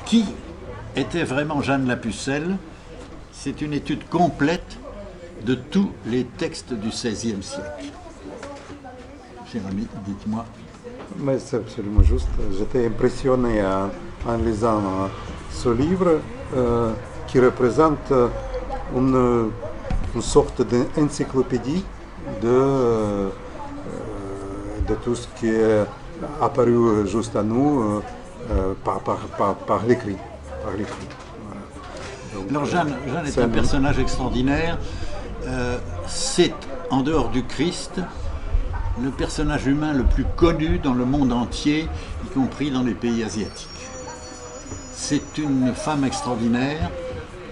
Qui était vraiment Jeanne la Pucelle? C'est une étude complète de tous les textes du XVIe siècle. Cher ami, dites-moi. Mais c'est absolument juste. J'étais impressionné en lisant ce livre qui représente une sorte d'encyclopédie de tout ce qui est apparu juste à nous par l'écrit. Voilà. Alors Jeanne est un personnage extraordinaire. C'est, en dehors du Christ, le personnage humain le plus connu dans le monde entier, y compris dans les pays asiatiques. C'est une femme extraordinaire,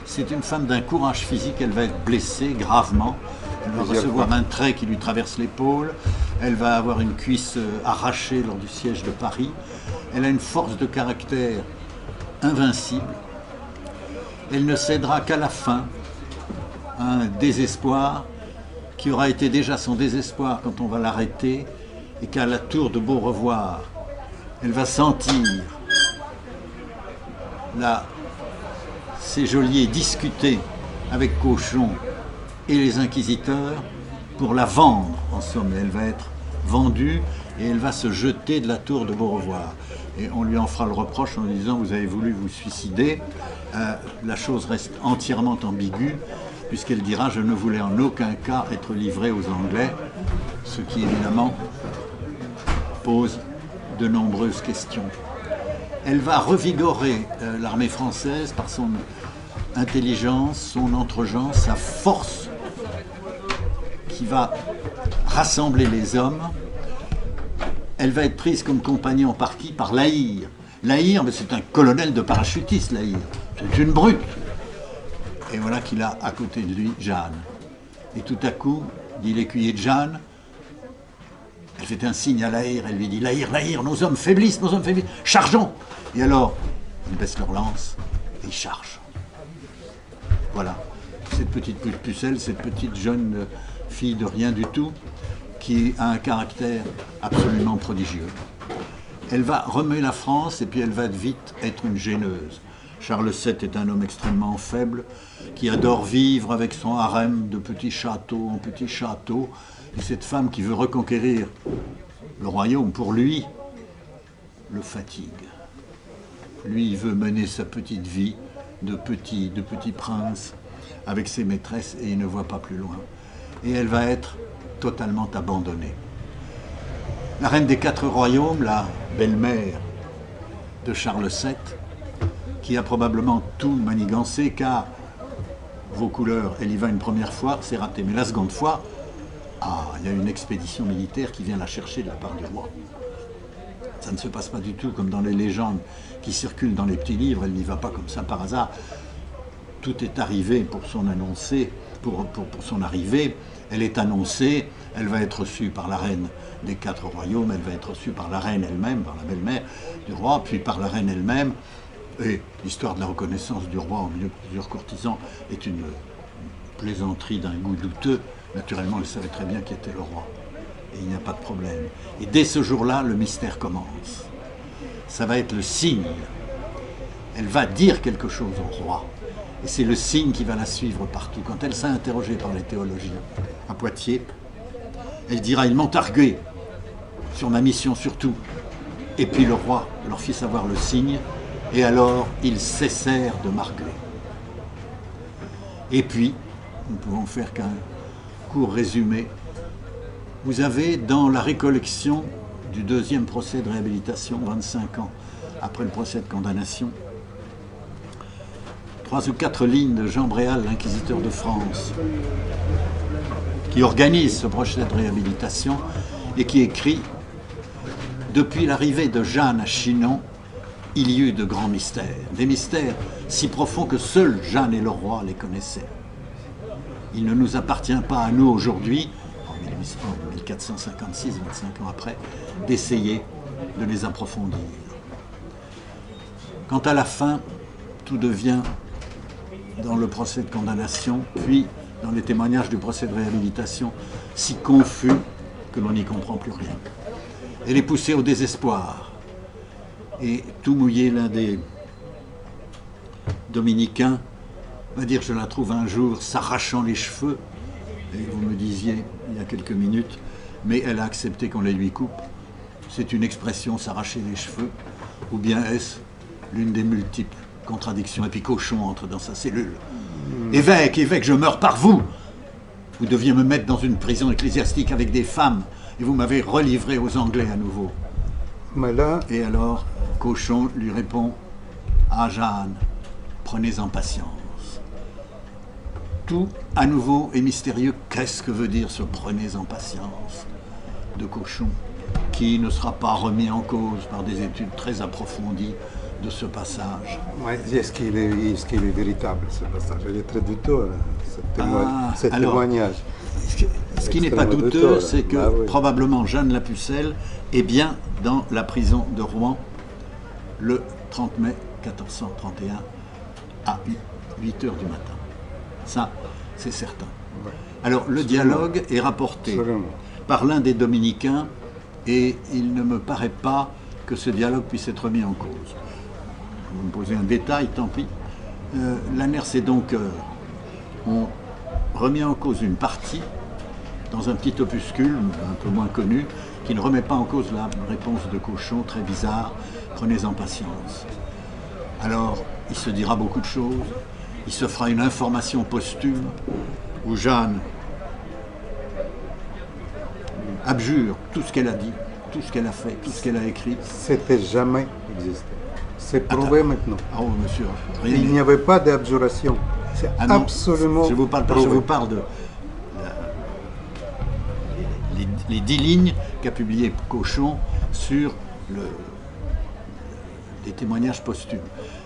c'est une femme d'un courage physique, elle va être blessée gravement, elle va recevoir un trait qui lui traverse l'épaule, elle va avoir une cuisse arrachée lors du siège de Paris, elle a une force de caractère invincible, elle ne cédera qu'à la fin à un désespoir qui aura été déjà son désespoir quand on va l'arrêter, et qu'à la tour de Beaurevoir, elle va sentir ces geôliers discuter avec Cauchon et les inquisiteurs pour la vendre, en somme. Elle va être vendue et elle va se jeter de la tour de Beaurevoir. Et on lui en fera le reproche en lui disant « vous avez voulu vous suicider ». La chose reste entièrement ambiguë, puisqu'elle dira « je ne voulais en aucun cas être livrée aux Anglais », ce qui évidemment pose de nombreuses questions. Elle va revigorer l'armée française par son intelligence, son entre-gens, sa force qui va rassembler les hommes. Elle va être prise comme compagnon par qui? Par La Hire. La Hire, c'est un colonel de parachutistes, La Hire. C'est une brute. Et voilà qu'il a à côté de lui Jeanne. Et tout à coup, dit l'écuyer de Jeanne, elle fait un signe à La Hire, elle lui dit « La Hire, nos hommes faiblissent, chargeons !» Et alors, ils baissent leur lance et ils chargent. Voilà, cette petite pucelle, cette petite jeune fille de rien du tout, qui a un caractère absolument prodigieux. Elle va remuer la France et puis elle va vite être une gêneuse. Charles VII est un homme extrêmement faible, qui adore vivre avec son harem de petits châteaux en petits châteaux. Et cette femme qui veut reconquérir le royaume, pour lui, le fatigue. Lui, il veut mener sa petite vie de petit prince avec ses maîtresses et il ne voit pas plus loin. Et elle va être totalement abandonnée. La reine des 4 royaumes, la belle-mère de Charles VII, qui a probablement tout manigancé, car vos couleurs, elle y va une première fois, c'est raté. Mais la seconde fois, il y a une expédition militaire qui vient la chercher de la part du roi. Ça ne se passe pas du tout comme dans les légendes qui circulent dans les petits livres, elle n'y va pas comme ça par hasard. Tout est arrivé pour son annoncer, pour son arrivée. Elle est annoncée, elle va être reçue par la reine des 4 royaumes, elle va être reçue par la reine elle-même, par la belle-mère du roi, puis par la reine elle-même. Et l'histoire de la reconnaissance du roi au milieu de plusieurs courtisans est une plaisanterie d'un goût douteux. Naturellement, elle savait très bien qui était le roi. Et il n'y a pas de problème. Et dès ce jour-là, le mystère commence. Ça va être le signe. Elle va dire quelque chose au roi. Et c'est le signe qui va la suivre partout. Quand elle s'est interrogée par les théologiens à Poitiers, elle dira « ils m'ont argué sur ma mission surtout ». Et puis le roi leur fit savoir le signe, et alors ils cessèrent de m'arguer. Et puis, nous ne pouvons faire qu'un court résumé. Vous avez dans la récollection du 2e procès de réhabilitation, 25 ans après le procès de condamnation, 3 ou 4 lignes de Jean Bréal, l'inquisiteur de France, qui organise ce procès de réhabilitation et qui écrit « Depuis l'arrivée de Jeanne à Chinon, il y eut de grands mystères, des mystères si profonds que seuls Jeanne et le roi les connaissaient. Il ne nous appartient pas à nous aujourd'hui, en 1456, 25 ans après, d'essayer de les approfondir. Quant à la fin, tout devient, dans le procès de condamnation, puis dans les témoignages du procès de réhabilitation, si confus que l'on n'y comprend plus rien. Elle est poussée au désespoir. Et tout mouillé, l'un des dominicains va dire, je la trouve un jour s'arrachant les cheveux, et vous me disiez il y a quelques minutes, mais elle a accepté qu'on les lui coupe. C'est une expression, s'arracher les cheveux, ou bien est-ce l'une des multiples contradictions? Et puis Cochon entre dans sa cellule. Évêque, évêque, je meurs par vous. Vous deviez me mettre dans une prison ecclésiastique avec des femmes, et vous m'avez relivré aux Anglais à nouveau. Mais là, Et alors, Cochon lui répond, ah Jeanne, prenez-en patience. Tout, à nouveau, est mystérieux. Qu'est-ce que veut dire ce prenez-en patience de Cochon, qui ne sera pas remis en cause par des études très approfondies de ce passage? ouais, est-ce qu'il est véritable ce passage? Il est très douteux, ce alors, témoignage. Ce qui n'est pas Extrêmement douteux, douteux, c'est que bah oui. probablement Jeanne la Pucelle est bien dans la prison de Rouen le 30 mai 1431 à 8 heures du matin. Ça, c'est certain. Ouais. Alors, le dialogue est rapporté Absolument. par l'un des dominicains et il ne me paraît pas que ce dialogue puisse être mis en cause. Vous me posez un détail, tant pis. L'Aners et donc ont remis en cause une partie dans un petit opuscule un peu moins connu qui ne remet pas en cause la réponse de Cochon, très bizarre, prenez-en patience. Alors, il se dira beaucoup de choses, il se fera une information posthume où Jeanne abjure tout ce qu'elle a dit, tout ce qu'elle a fait, tout ce qu'elle a écrit. C'était jamais existé. C'est prouvé maintenant. Ah oh, monsieur, rien Il n'est- n'y avait pas d'abjuration. C'est Ah non, absolument je vous parle pas, prouvé. je vous parle de les 10 lignes qu'a publié Cochon sur des témoignages posthumes.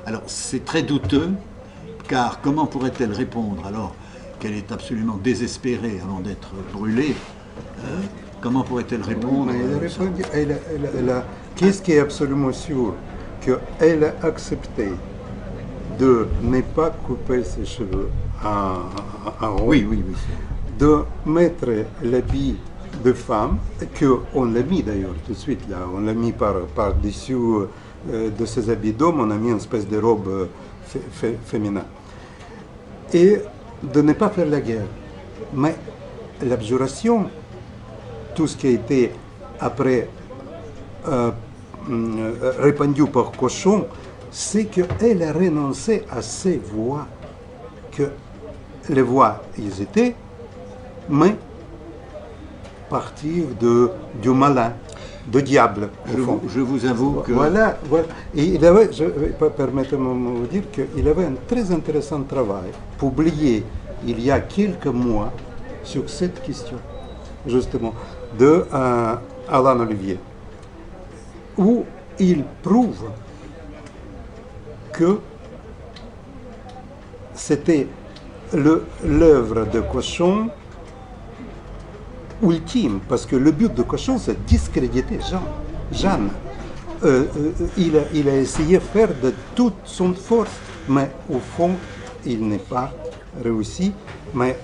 Alors c'est très douteux, car comment pourrait-elle répondre alors qu'elle est absolument désespérée avant d'être brûlée? Comment pourrait-elle répondre? Mais elle a répondu, qu'est-ce qui est absolument sûr? Qu'elle a accepté de ne pas couper ses cheveux en haut, Oui, oui, oui. de mettre l'habit de femme, qu'on l'a mis d'ailleurs tout de suite, là, on l'a mis par-dessus de ses habits d'homme, on a mis une espèce de robe féminin. Et de ne pas faire la guerre. Mais l'abjuration, tout ce qui a été après répandu par Cochon, c'est qu'elle a renoncé à ses voix, que les voix, ils étaient, mais partir du malin, du diable, au fond. Je vous avoue que Voilà, voilà. Et il avait, permettez-moi de vous dire qu'il avait un très intéressant travail publié il y a quelques mois sur cette question, justement, de Alain Olivier, où il prouve que c'était l'œuvre de Cochon ultime, parce que le but de Cochon, c'est discréditer Jeanne. Il a essayé de faire de toute son force, mais au fond, il n'est pas réussi. Mais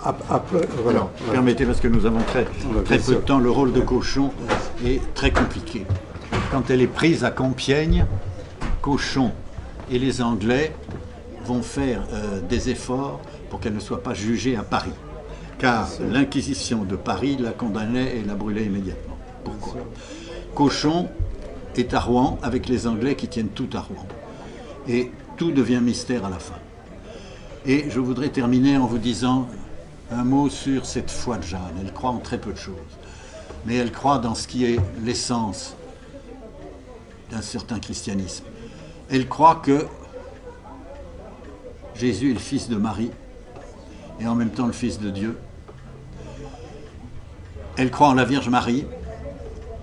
après, voilà. alors, permettez, parce que nous avons très bien peu de sûr. temps, le rôle de Cochon est très compliqué. Quand elle est prise à Compiègne, Cochon et les Anglais vont faire des efforts pour qu'elle ne soit pas jugée à Paris. Car l'Inquisition de Paris la condamnait et la brûlait immédiatement. Pourquoi? Cochon est à Rouen avec les Anglais qui tiennent tout à Rouen. Et tout devient mystère à la fin. Et je voudrais terminer en vous disant un mot sur cette foi de Jeanne. Elle croit en très peu de choses. Mais elle croit dans ce qui est l'essence d'un certain christianisme. Elle croit que Jésus est le fils de Marie et en même temps le fils de Dieu. Elle croit en la Vierge Marie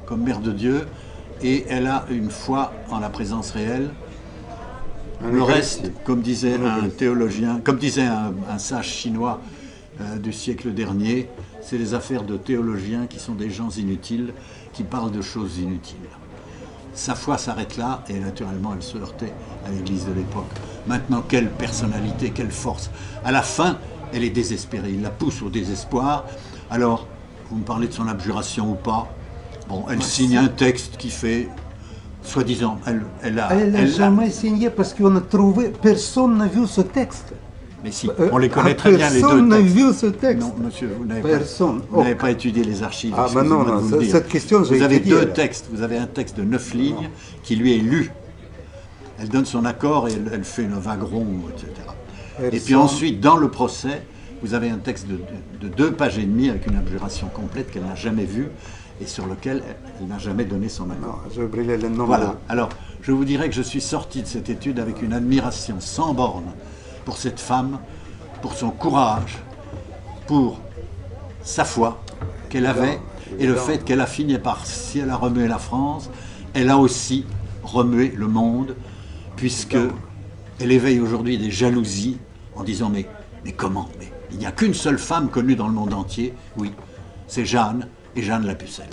comme mère de Dieu et elle a une foi en la présence réelle. Le reste, comme disait un théologien, comme disait un sage chinois du siècle dernier, c'est les affaires de théologiens qui sont des gens inutiles, qui parlent de choses inutiles. Sa foi s'arrête là et naturellement elle se heurtait à l'église de l'époque. Maintenant, quelle personnalité, quelle force. À la fin, elle est désespérée, il la pousse au désespoir. Alors, vous me parlez de son abjuration ou pas? Bon, elle signe un texte qui fait Soi-disant, elle a... Elle n'a jamais signé parce qu'on a trouvé, personne n'a vu ce texte. Mais si, on les connaît très bien les deux Personne n'a textes. vu ce texte. Non, monsieur, vous n'avez Personne. pas étudié les archives. Ah, mais non, excusez-moi de non, vous le dire. cette question, j'ai Vous avez étudié, deux là. textes. Vous avez un texte de 9 lignes qui lui est lu. Elle donne son accord et elle fait le vague rond, etc. Et puis Personne. ensuite, dans le procès, vous avez un texte de 2 pages et demie avec une abjuration complète qu'elle n'a jamais vue et sur lequel elle n'a jamais donné son accord. Non, j'ai brûlé le nom. Voilà. Alors, je vous dirais que je suis sorti de cette étude avec une admiration sans borne pour cette femme, pour son courage, pour sa foi qu'elle avait et le fait qu'elle a fini par, si elle a remué la France, elle a aussi remué le monde, puisque elle éveille aujourd'hui des jalousies en disant mais comment, mais il n'y a qu'une seule femme connue dans le monde entier, oui, c'est Jeanne et Jeanne la Pucelle.